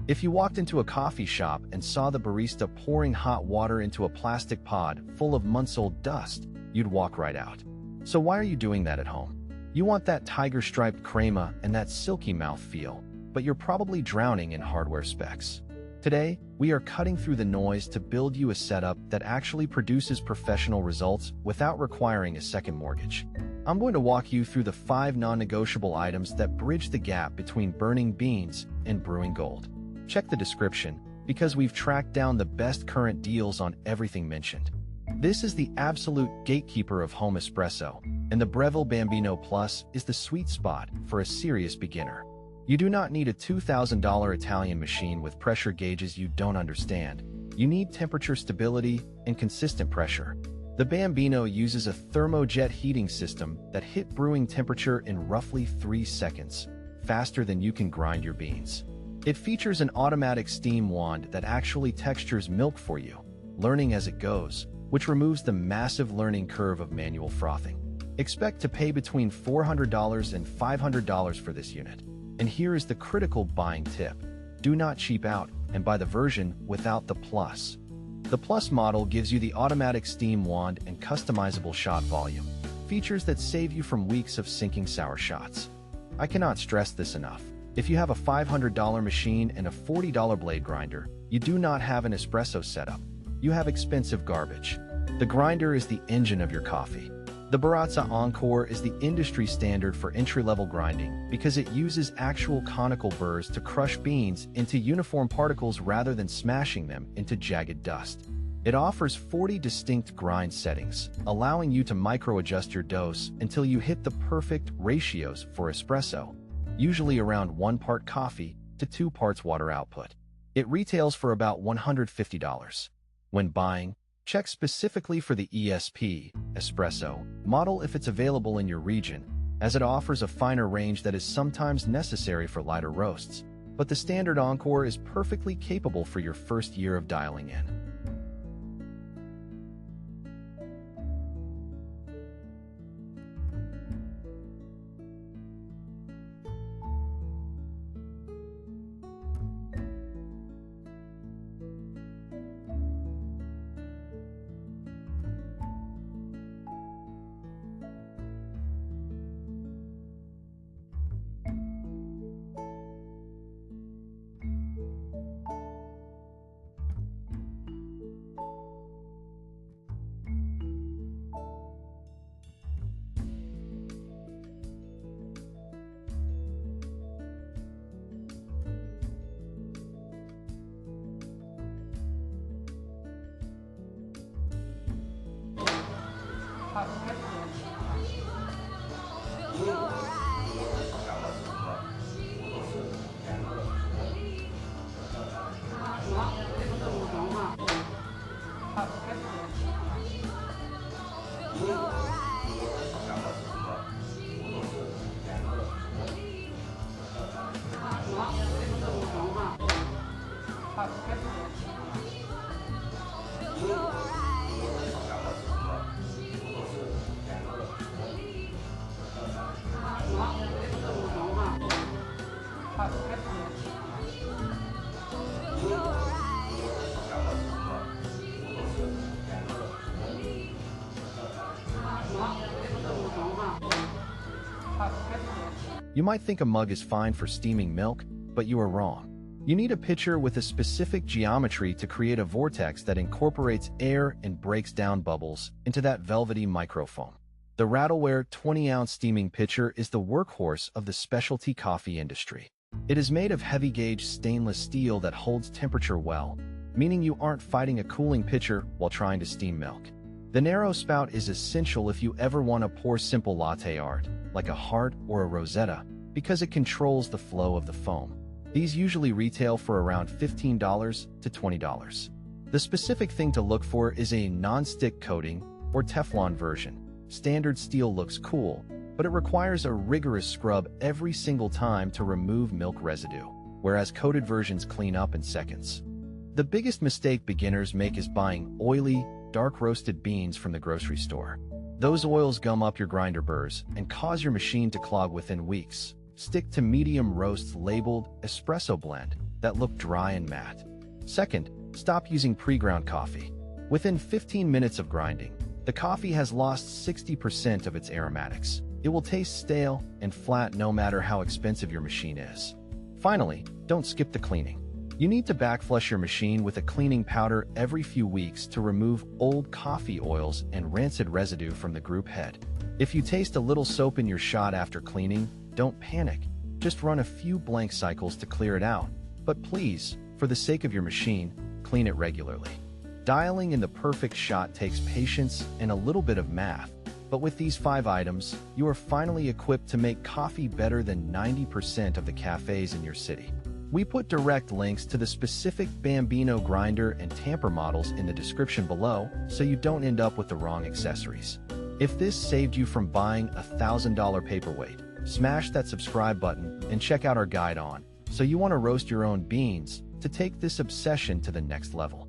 If you walked into a coffee shop and saw the barista pouring hot water into a plastic pod full of months-old dust, you'd walk right out. So why are you doing that at home? You want that tiger-striped crema and that silky mouth feel, but you're probably drowning in hardware specs. Today, we are cutting through the noise to build you a setup that actually produces professional results without requiring a second mortgage. I'm going to walk you through the 5 non-negotiable items that bridge the gap between burning beans and brewing gold. Check the description, because we've tracked down the best current deals on everything mentioned. This is the absolute gatekeeper of home espresso, and the Breville Bambino Plus is the sweet spot for a serious beginner. You do not need a $2,000 Italian machine with pressure gauges you don't understand. You need temperature stability and consistent pressure. The Bambino uses a thermojet heating system that hit brewing temperature in roughly 3 seconds, faster than you can grind your beans. It features an automatic steam wand that actually textures milk for you, learning as it goes, which removes the massive learning curve of manual frothing. Expect to pay between $400 and $500 for this unit. And here is the critical buying tip. Do not cheap out and buy the version without the Plus. The Plus model gives you the automatic steam wand and customizable shot volume, features that save you from weeks of sinking sour shots. I cannot stress this enough. If you have a $500 machine and a $40 blade grinder, you do not have an espresso setup. You have expensive garbage. The grinder is the engine of your coffee. The Baratza Encore is the industry standard for entry-level grinding because it uses actual conical burrs to crush beans into uniform particles rather than smashing them into jagged dust. It offers 40 distinct grind settings, allowing you to micro-adjust your dose until you hit the perfect ratios for espresso, usually around 1 part coffee to 2 parts water output. It retails for about $150. When buying, check specifically for the ESP Espresso model if it's available in your region, as it offers a finer range that is sometimes necessary for lighter roasts, but the standard Encore is perfectly capable for your first year of dialing in. You might think a mug is fine for steaming milk, but you are wrong. You need a pitcher with a specific geometry to create a vortex that incorporates air and breaks down bubbles into that velvety microfoam. The Rattleware 20-ounce steaming pitcher is the workhorse of the specialty coffee industry. It is made of heavy-gauge stainless steel that holds temperature well, meaning you aren't fighting a cooling pitcher while trying to steam milk. The narrow spout is essential if you ever want to pour simple latte art, like a heart or a rosetta, because it controls the flow of the foam. These usually retail for around $15 to $20. The specific thing to look for is a non-stick coating or Teflon version. Standard steel looks cool, but it requires a rigorous scrub every single time to remove milk residue, whereas coated versions clean up in seconds. The biggest mistake beginners make is buying oily, dark-roasted beans from the grocery store. Those oils gum up your grinder burrs and cause your machine to clog within weeks. Stick to medium roasts labeled espresso blend that look dry and matte. Second, stop using pre-ground coffee. Within 15 minutes of grinding, the coffee has lost 60% of its aromatics. It will taste stale and flat no matter how expensive your machine is. Finally, don't skip the cleaning. You need to backflush your machine with a cleaning powder every few weeks to remove old coffee oils and rancid residue from the group head. If you taste a little soap in your shot after cleaning, don't panic. Just run a few blank cycles to clear it out. But please, for the sake of your machine, clean it regularly. Dialing in the perfect shot takes patience and a little bit of math, but with these 5 items, you are finally equipped to make coffee better than 90% of the cafes in your city. We put direct links to the specific Bambino grinder and tamper models in the description below, so you don't end up with the wrong accessories. If this saved you from buying a $1,000 paperweight, smash that subscribe button and check out our guide on, so you want to roast your own beans to take this obsession to the next level.